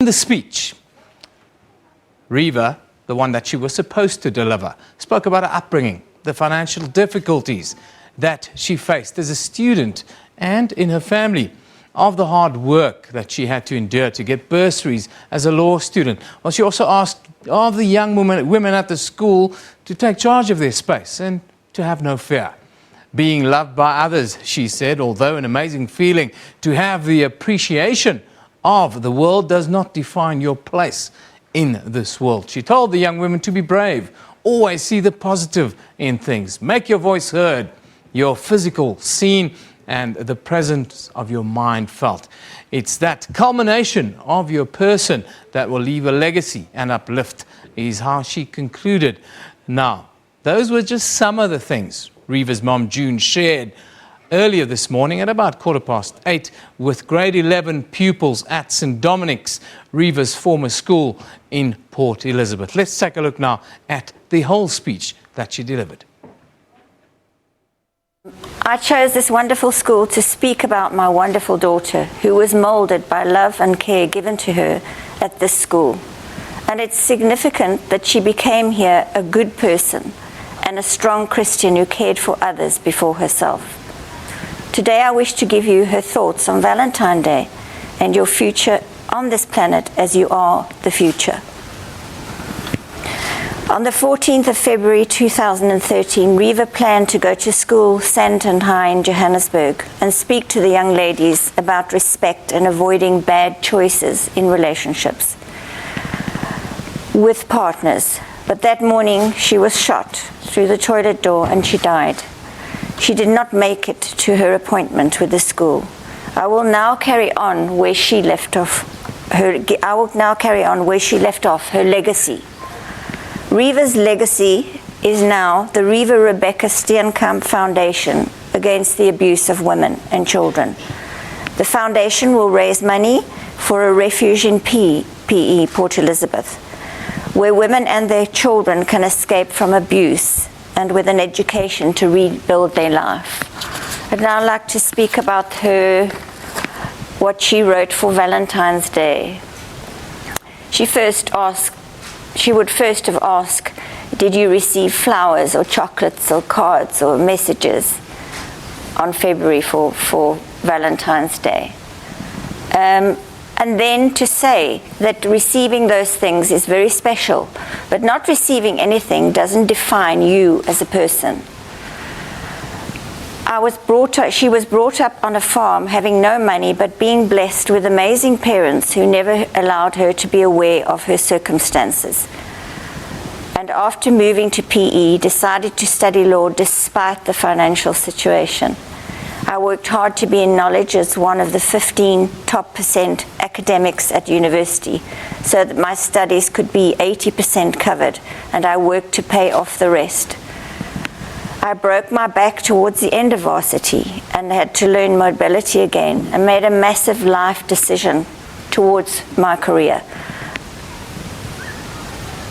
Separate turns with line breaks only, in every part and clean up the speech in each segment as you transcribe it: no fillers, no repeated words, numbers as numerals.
In the speech, Reeva, the one that she was supposed to deliver, spoke about her upbringing, the financial difficulties that she faced as a student and in her family, of the hard work that she had to endure to get bursaries as a law student. Well, she also asked of the young women at the school to take charge of their space and to have no fear. Being loved by others, she said, although an amazing feeling to have the appreciation of the world, does not define your place in this world. She told the young women to be brave, always see the positive in things, make your voice heard, your physical seen, and the presence of your mind felt. It's that culmination of your person that will leave a legacy and uplift, is how she concluded. Now, those were just some of the things Reeva's mom, June, shared earlier this morning at about 8:15 with grade 11 pupils at St Dominics, Reeva's former school in Port Elizabeth. Let's take a look now at the whole speech that she delivered.
I chose this wonderful school to speak about my wonderful daughter, who was molded by love and care given to her at this school. And it's significant that she became here a good person and a strong Christian who cared for others before herself. Today I wish to give you her thoughts on Valentine Day and your future on this planet as you are the future. On the 14th of February 2013, Reeva planned to go to school, Sandton High in Johannesburg, and speak to the young ladies about respect and avoiding bad choices in relationships with partners. But that morning she was shot through the toilet door and she died. She did not make it to her appointment with the school. I will now carry on where she left off her legacy. Reeva's legacy is now the Reeva Steenkamp Foundation against the abuse of women and children. The foundation will raise money for a refuge in PE, Port Elizabeth, where women and their children can escape from abuse and with an education to rebuild their life. I'd now like to speak about what she wrote for Valentine's Day. She would first have asked, did you receive flowers or chocolates or cards or messages on February for Valentine's Day? And then to say that receiving those things is very special, but not receiving anything doesn't define you as a person. She was brought up on a farm having no money, but being blessed with amazing parents who never allowed her to be aware of her circumstances. And after moving to PE, decided to study law despite the financial situation. I worked hard to be in knowledge as one of the 15 top % academics at university, so that my studies could be 80% covered, and I worked to pay off the rest. I broke my back towards the end of varsity and had to learn mobility again, and made a massive life decision towards my career.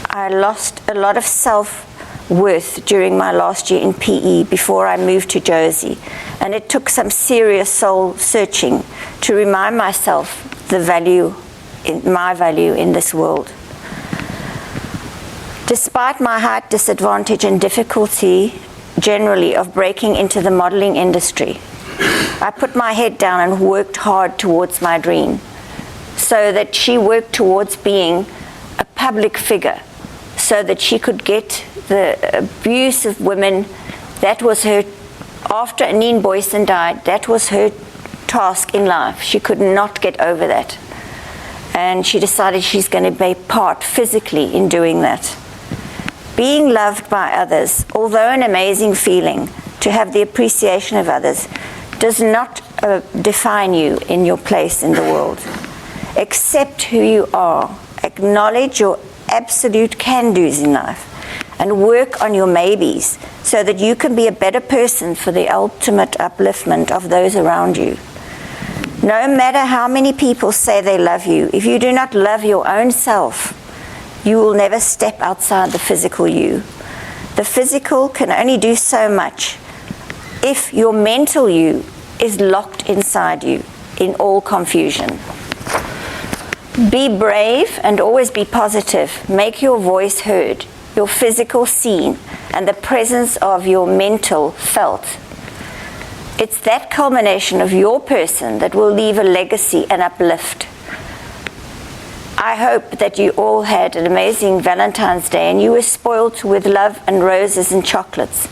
I lost a lot of self-worth during my last year in PE before I moved to Josie, and it took some serious soul searching to remind myself my value in this world. Despite my height disadvantage and difficulty generally of breaking into the modeling industry, I put my head down and worked hard towards my dream, so that she worked towards being a public figure, so that she could get the abuse of women. That was her, after Anine Boyson died, that was her task in life. She could not get over that. And she decided she's going to be part physically in doing that. Being loved by others, although an amazing feeling to have the appreciation of others, does not define you in your place in the world. Accept who you are. Acknowledge your absolute can-dos in life, and work on your maybes so that you can be a better person for the ultimate upliftment of those around you. No matter how many people say they love you, if you do not love your own self, you will never step outside the physical you. The physical can only do so much if your mental you is locked inside you in all confusion. Be brave and always be positive. Make your voice heard, your physical seen, and the presence of your mental felt. It's that culmination of your person that will leave a legacy and uplift. I hope that you all had an amazing Valentine's Day and you were spoiled with love and roses and chocolates.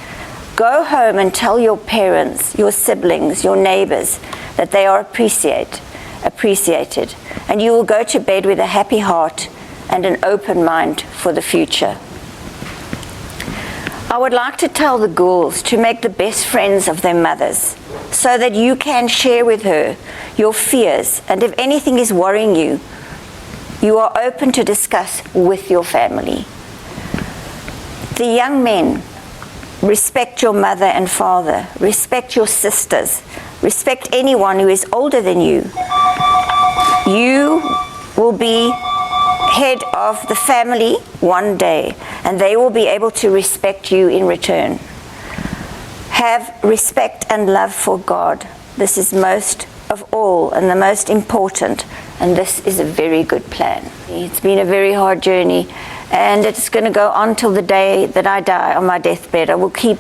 Go home and tell your parents, your siblings, your neighbors that they are appreciated, and you will go to bed with a happy heart and an open mind for the future. I would like to tell the girls to make the best friends of their mothers so that you can share with her your fears, and if anything is worrying you, you are open to discuss with your family. The young men, respect your mother and father, respect your sisters, respect anyone who is older than you. You will be head of the family one day, and they will be able to respect you in return. Have respect and love for God. This is most of all and the most important, and this is a very good plan. It's been a very hard journey, and it's going to go on till the day that I die on my deathbed. I will keep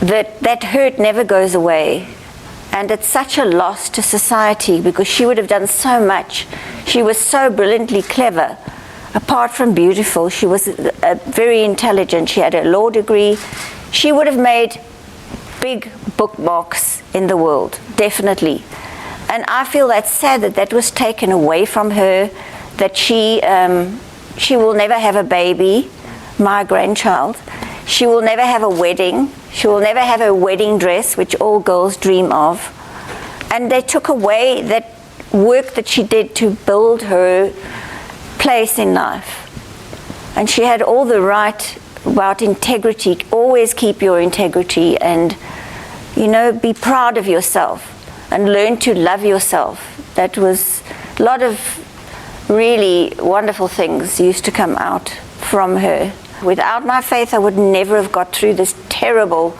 that hurt never goes away, and it's such a loss to society because she would have done so much. She was so brilliantly clever. Apart from beautiful, she was very intelligent. She had a law degree. She would have made big bookmarks in the world, definitely. And I feel that's sad that that was taken away from her, that she will never have a baby, my grandchild. She will never have a wedding. She will never have a wedding dress, which all girls dream of. And they took away that work that she did to build her place in life. And she had all the right about integrity. Always keep your integrity and, you know, be proud of yourself and learn to love yourself. That was a lot of really wonderful things used to come out from her. Without my faith, I would never have got through this terrible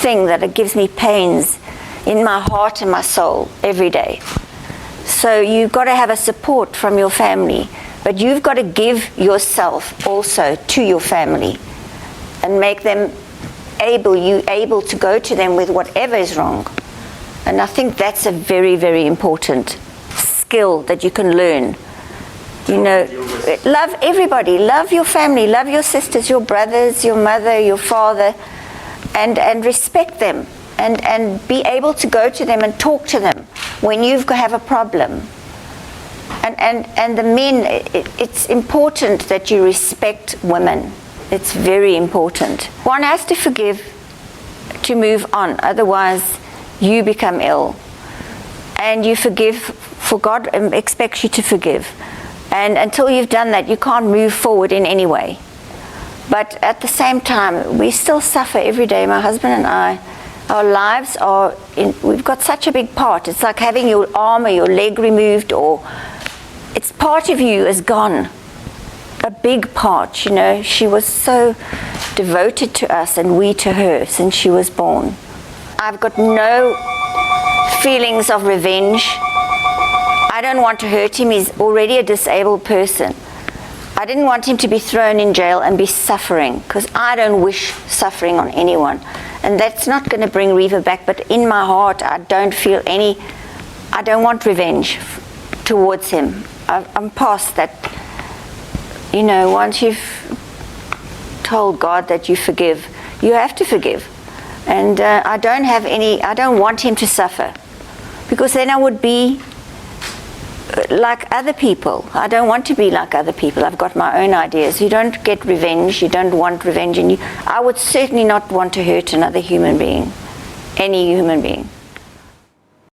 thing that it gives me pains in my heart and my soul every day. So you've got to have a support from your family, but you've got to give yourself also to your family and make them able to go to them with whatever is wrong. And I think that's a very, very important skill that you can learn. You know, love everybody, love your family, love your sisters, your brothers, your mother, your father, and respect them, and be able to go to them and talk to them when you have a problem. And the men, it's important that you respect women. It's very important. One has to forgive to move on, otherwise you become ill. And you forgive, for God expects you to forgive. And until you've done that, you can't move forward in any way. But at the same time, we still suffer every day, my husband and I. Our lives are, we've got such a big part. It's like having your arm or your leg removed, or it's part of you is gone. A big part, you know. She was so devoted to us and we to her since she was born. I've got no feelings of revenge. I don't want to hurt him. He's already a disabled person. I didn't want him to be thrown in jail and be suffering, because I don't wish suffering on anyone. And that's not going to bring Reeva back, but in my heart I don't feel I don't want revenge towards him. I'm past that. You know, once you've told God that you forgive, you have to forgive. And I don't want him to suffer, because then I would be like other people. I don't want to be like other people. I've got my own ideas. You don't get revenge. You don't want revenge. And I would certainly not want to hurt another human being, any human being.